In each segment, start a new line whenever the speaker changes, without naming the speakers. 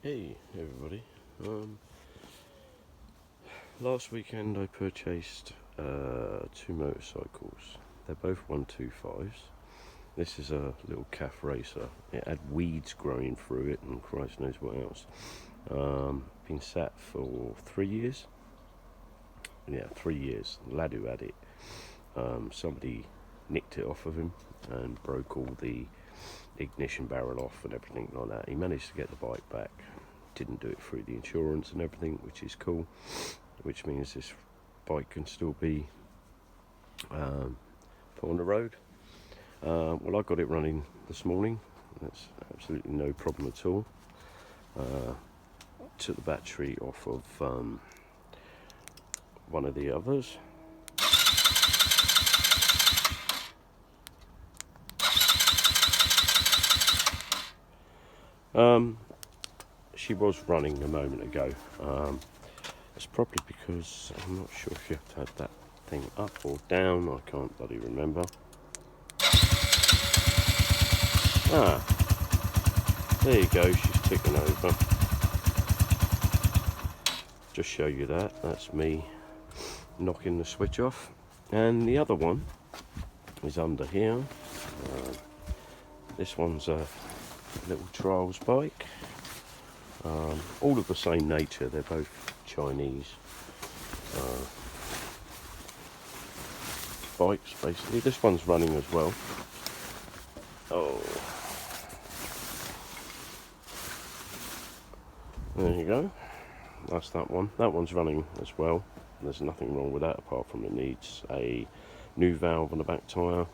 Hey everybody. Last weekend I purchased two motorcycles. They're both 125s. This is a little calf racer. It had weeds growing through it and Christ knows what else. Been sat for 3 years. Yeah, 3 years. The lad who had it, somebody nicked it off of him and broke all the ignition barrel off and everything like that. He managed to get the bike back, didn't do it through the insurance and everything, which is cool, which means this bike can still be put on the road. Well, I got it running this morning. That's absolutely no problem at all. Took the battery off of one of the others. She was running a moment ago. It's probably because I'm not sure if you have to have that thing up or down. I can't bloody remember. There you go, she's ticking over. Just show you that's me knocking the switch off. And the other one is under here. This one's a little trials bike. All of the same nature, they're both Chinese bikes basically. This one's running as well. Oh, there you go, that's that one. That one's running as well. There's nothing wrong with that apart from it needs a new valve on the back tyre,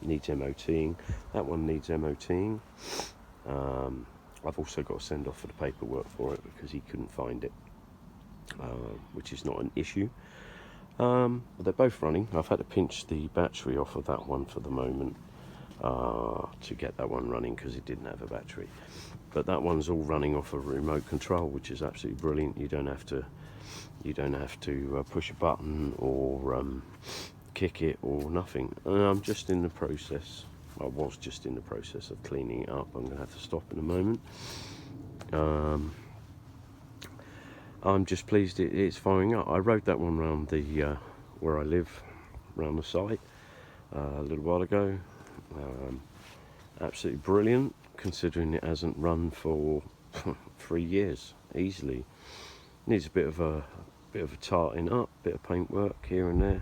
needs MOTing. That one needs MOTing. I've also got to send off for the paperwork for it because he couldn't find it, which is not an issue. But they're both running. I've had to pinch the battery off of that one for the moment to get that one running because it didn't have a battery. But that one's all running off a remote control, which is absolutely brilliant. You don't have to push a button or kick it or nothing. I'm just in the process. I was just in the process of cleaning it up. I'm going to have to stop in a moment. I'm just pleased it's firing up. I rode that one around the where I live, around the site a little while ago. Absolutely brilliant, considering it hasn't run for 3 years easily. Needs a bit of a tarting up, bit of paint work here and there.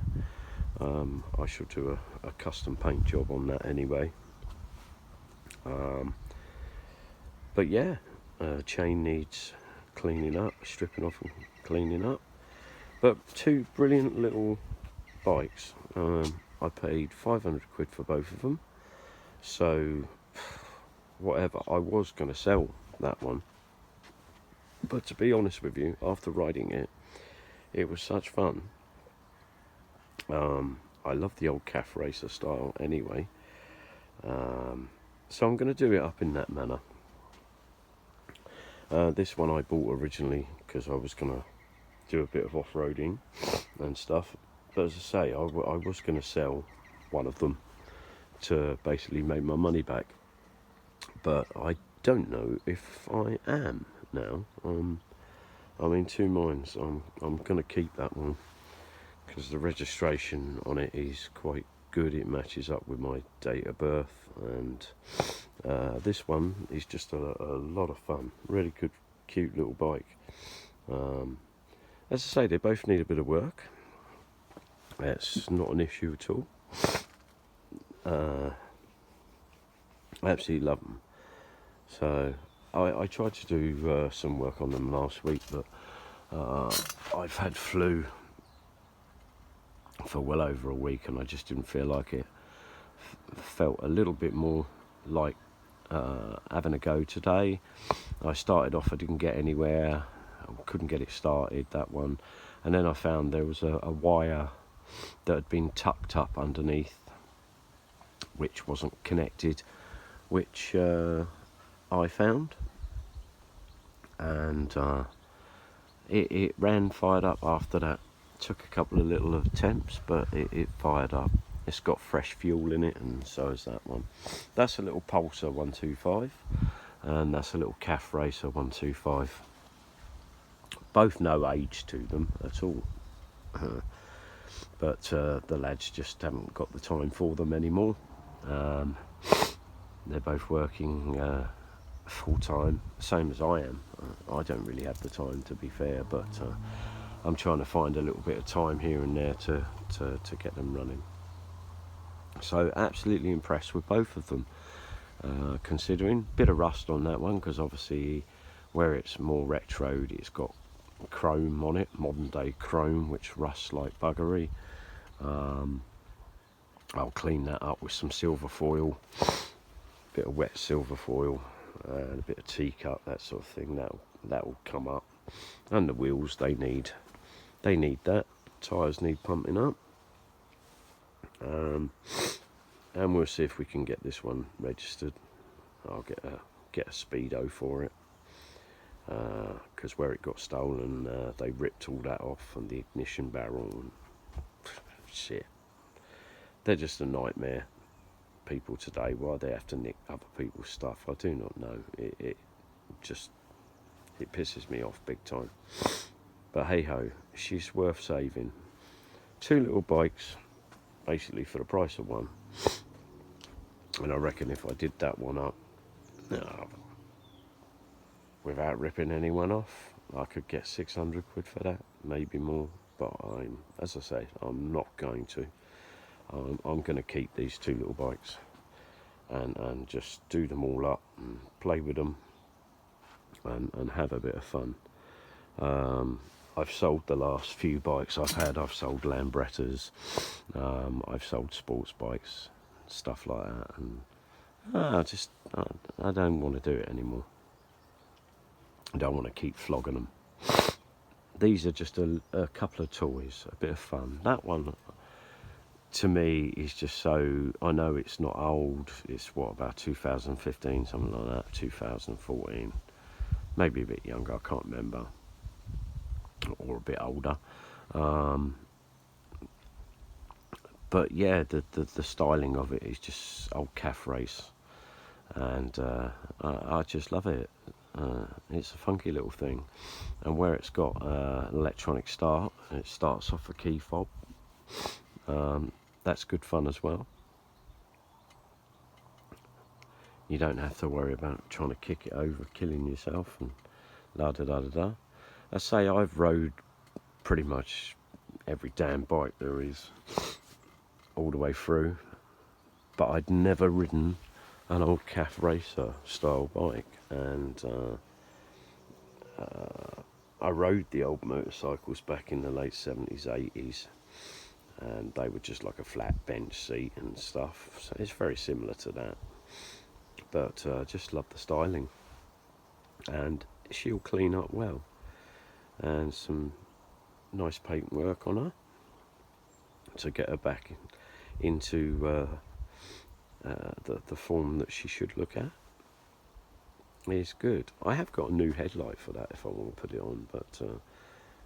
I shall do a custom paint job on that anyway. But yeah, chain needs cleaning up, stripping off and cleaning up. But two brilliant little bikes. I paid 500 quid for both of them. So whatever, I was going to sell that one. But to be honest with you, after riding it, it was such fun. I love the old calf racer style anyway. So I'm going to do it up in that manner. This one I bought originally because I was going to do a bit of off-roading and stuff. But as I say, I was going to sell one of them to basically make my money back. But I don't know if I am now. I'm in two minds. I'm going to keep that one because the registration on it is quite good. It matches up with my date of birth, and this one is just a lot of fun. Really good, cute little bike. As I say, they both need a bit of work. That's not an issue at all. I absolutely love them. So I tried to do some work on them last week, but I've had flu for well over a week and I just didn't feel like it. Felt a little bit more like having a go today. I started off, I didn't get anywhere, I couldn't get it started, that one, and then I found there was a wire that had been tucked up underneath which wasn't connected, which I found, and it ran, fired up after that. Took a couple of little attempts, but it fired up. It's got fresh fuel in it, and so is that one. That's a little Pulsar 125. and that's a little calf racer 125. Both no age to them at all, but the lads just haven't got the time for them anymore. They're both working full time, same as I am. I don't really have the time, to be fair, but I'm trying to find a little bit of time here and there to get them running. So absolutely impressed with both of them, considering. Bit of rust on that one, because obviously where it's more retroed, it's got chrome on it, modern day chrome, which rusts like buggery. I'll clean that up with some silver foil, bit of wet silver foil, and a bit of teacup, that sort of thing. That'll come up. And the wheels, they need that. Tyres need pumping up. And we'll see if we can get this one registered. I'll get a speedo for it, because where it got stolen, they ripped all that off, and the ignition barrel and shit. They're just a nightmare, people today. Why they have to nick other people's stuff, I do not know. It pisses me off big time. But hey ho, she's worth saving. 2 little bikes, basically for the price of one. And I reckon if I did that one up, without ripping anyone off, I could get 600 quid for that, maybe more. But as I say, I'm not going to. I'm going to keep these 2 little bikes and just do them all up and play with them and have a bit of fun. I've sold the last few bikes I've had. I've sold Lambrettas, I've sold sports bikes, stuff like that, and I don't want to do it anymore. I don't want to keep flogging them. These are just a couple of toys, a bit of fun. That one, to me, is just so, I know it's not old, it's about 2015, something like that, 2014, maybe a bit younger, I can't remember, or a bit older. But yeah, the styling of it is just old calf race, and I just love it. It's a funky little thing, and where it's got an electronic start, it starts off a key fob. That's good fun as well. You don't have to worry about trying to kick it over, killing yourself, and la da da da da. I say I've rode pretty much every damn bike there is, all the way through, but I'd never ridden an old calf racer style bike, and I rode the old motorcycles back in the late 70s, 80s, and they were just like a flat bench seat and stuff, so it's very similar to that, but I just love the styling, and she'll clean up well, and some nice paintwork on her to get her back into the form that she should look at. It's good. I have got a new headlight for that if I want to put it on, but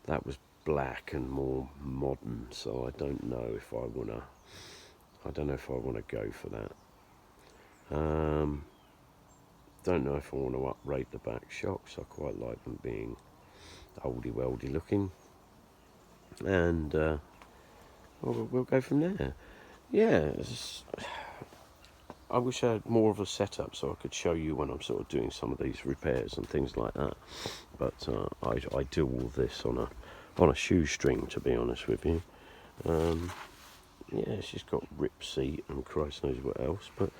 that was black and more modern, so I don't know if I want to go for that. Don't know if I want to uprate the back shocks. I quite like them being oldie weldy looking, and we'll go from there. Yeah, I wish I had more of a setup so I could show you when I'm sort of doing some of these repairs and things like that, but I do all this on a shoestring, to be honest with you. Yeah, she's got rip seat and Christ knows what else, but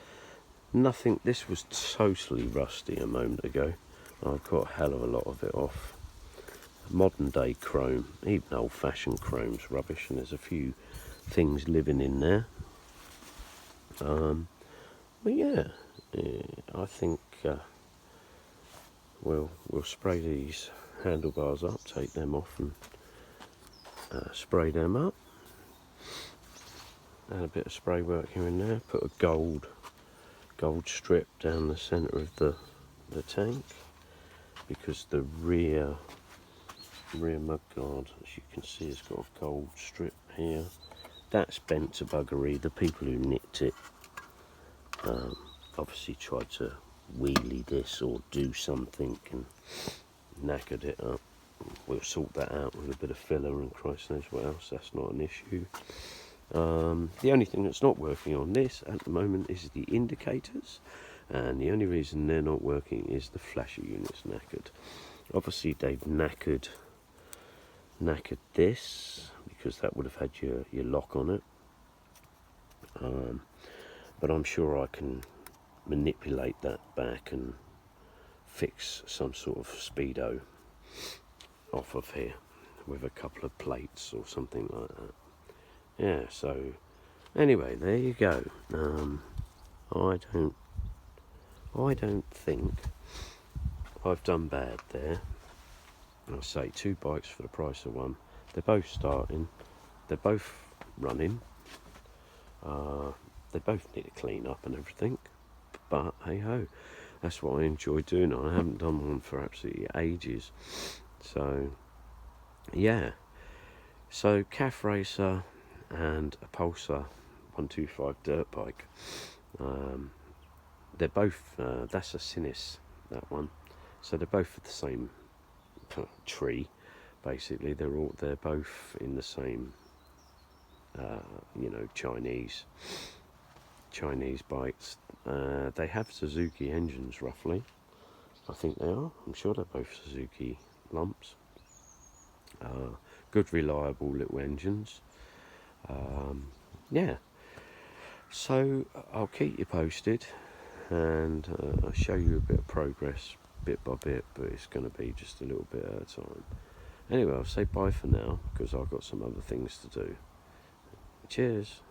nothing. This was totally rusty a moment ago. I've got a hell of a lot of it off. Modern day chrome, even old fashioned chrome's rubbish, and there's a few things living in there. But yeah, I think we'll spray these handlebars up, take them off, and spray them up. And a bit of spray work here and there. Put a gold strip down the centre of the tank, because the rear mudguard, as you can see, has got a gold strip here. That's bent to buggery. The people who nicked it obviously tried to wheelie this or do something and knackered it up. We'll sort that out with a bit of filler and Christ knows what else. That's not an issue. The only thing that's not working on this at the moment is the indicators, and the only reason they're not working is the flasher unit's knackered. Obviously they've knackered this because that would have had your lock on it, but I'm sure I can manipulate that back and fix some sort of speedo off of here with a couple of plates or something like that. Yeah, so anyway, there you go. I don't think I've done bad there. I'll say 2 bikes for the price of one. They're both starting, they're both running, they both need to clean up and everything, but hey ho, that's what I enjoy doing. I haven't done one for absolutely ages. So yeah, so calf racer and a Pulsar 125 dirt bike. They're both, that's a sinnis, that one. So they're both the same tree, basically. They're both in the same, Chinese bikes. They have Suzuki engines, roughly. I think they are. I'm sure they're both Suzuki lumps. Good, reliable little engines. Yeah. So I'll keep you posted, and I'll show you a bit of progress, bit by bit, but it's going to be just a little bit at a time. Anyway, I'll say bye for now, because I've got some other things to do. Cheers.